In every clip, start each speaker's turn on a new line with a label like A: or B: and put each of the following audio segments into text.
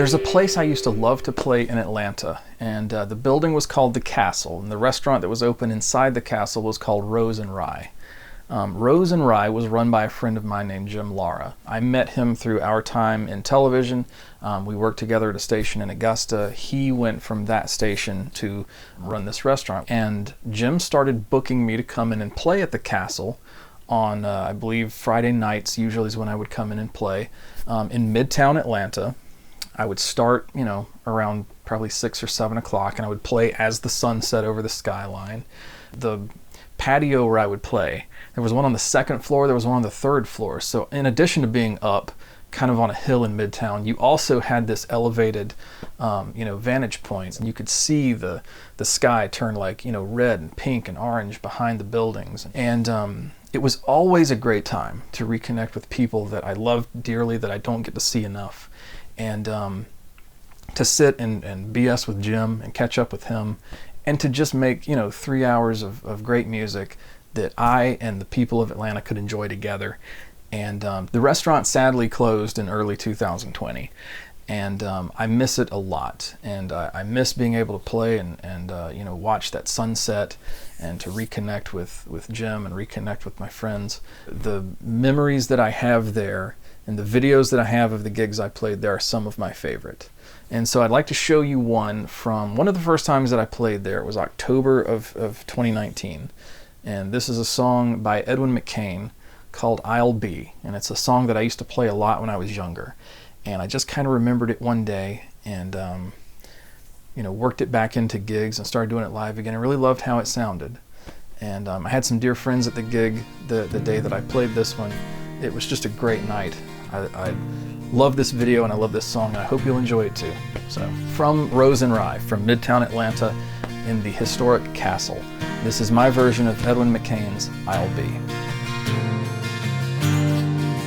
A: There's a place I used to love to play in Atlanta, and the building was called The Castle, and the restaurant that was open inside the castle was called Rose Rye. Rose Rye was run by a friend of mine named Jim Lara. I met him through our time in television. We worked together at a station in Augusta. He went from that station to run this restaurant, and Jim started booking me to come in and play at the castle on, I believe, Friday nights usually is when I would come in and play in Midtown Atlanta. I would start, around probably 6 or 7 o'clock, and I would play as the sun set over the skyline. The patio where I would play, there was one on the second floor, there was one on the third floor. So in addition to being up, kind of on a hill in Midtown, you also had this elevated, vantage points, and you could see the sky turn like, red and pink and orange behind the buildings. And it was always a great time to reconnect with people that I love dearly, that I don't get to see enough. And to sit and BS with Jim and catch up with him, and to just make 3 hours of great music that I and the people of Atlanta could enjoy together. And the restaurant sadly closed in early 2020, and I miss it a lot. And I miss being able to play and watch that sunset, and to reconnect with Jim and reconnect with my friends. The memories that I have there and the videos that I have of the gigs I played there are some of my favorite. And so I'd like to show you one from one of the first times that I played there. It was October of 2019. And this is a song by Edwin McCain called I'll Be. And it's a song that I used to play a lot when I was younger. And I just kind of remembered it one day and worked it back into gigs and started doing it live again. I really loved how it sounded. And I had some dear friends at the gig the day that I played this one. It was just a great night. I love this video and I love this song, and I hope you'll enjoy it too. So, from Rose Rye, from Midtown Atlanta in the historic castle, this is my version of Edwin McCain's I'll Be.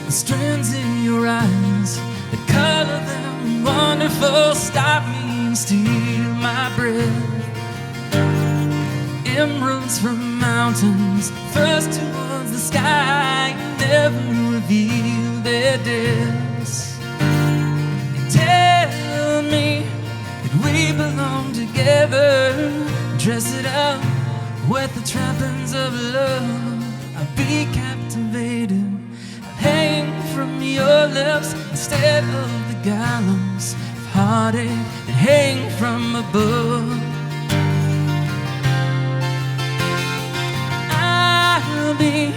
B: The strands in your eyes, the color them wonderful, stop me and steal my breath. Emeralds from mountains, first towards the sky, never reveal their depths. You tell me that we belong together, dress it up with the trappings of love. I'll be captivated, I'll hang from your lips instead of the gallows of heartache that hang from above. I'll be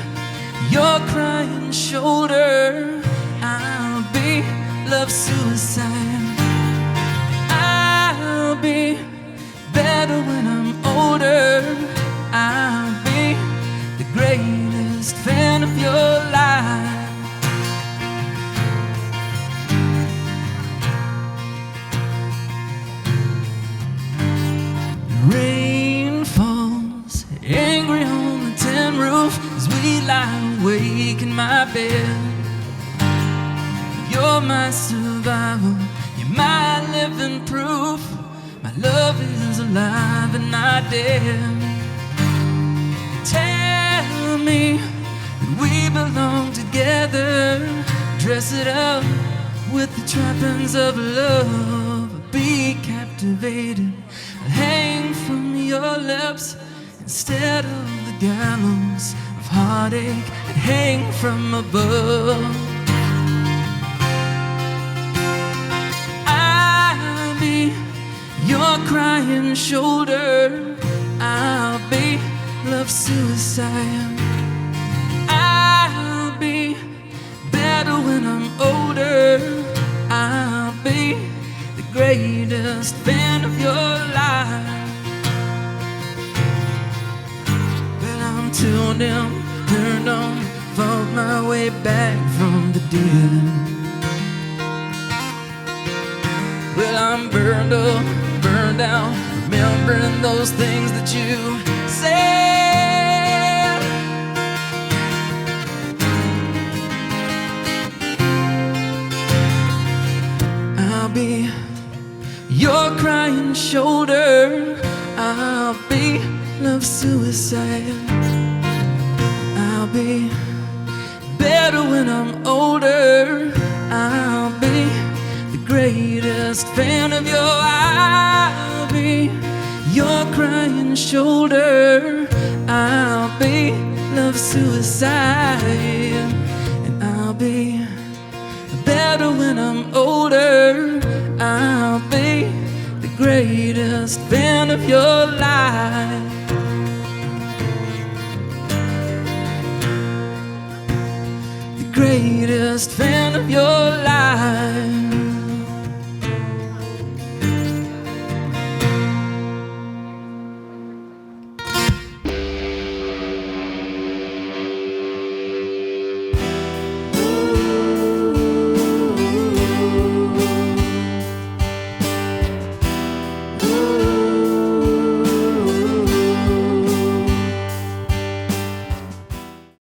B: your crying shoulder, I'll be love suicide. I'll be better when I'm older, I'll be the greatest fan of your life. Rain falls angry on the tin roof as we lie awake in my bed. You're my survival, you're my living proof. My love is alive and not dead. Tell me that we belong together, dress it up with the trappings of love. Be captivated, I'll hang from your lips instead of the gallows of heartache that hang from above. I'll be your crying shoulder, I'll be love suicide. I'll be better when I'm older, I'll be the greatest fan of your life. But I'm tuned in, turned on, fought my way back from the dead. Well, I'm burned up, burned out, remembering those things that you said. I'll be your crying shoulder, I'll be love suicide. I'll be better when I'm older, I'll be the greatest greatest fan of your I'll be your crying shoulder. I'll be love suicide, and I'll be better when I'm older. I'll be the greatest fan of your life. The greatest fan of your life.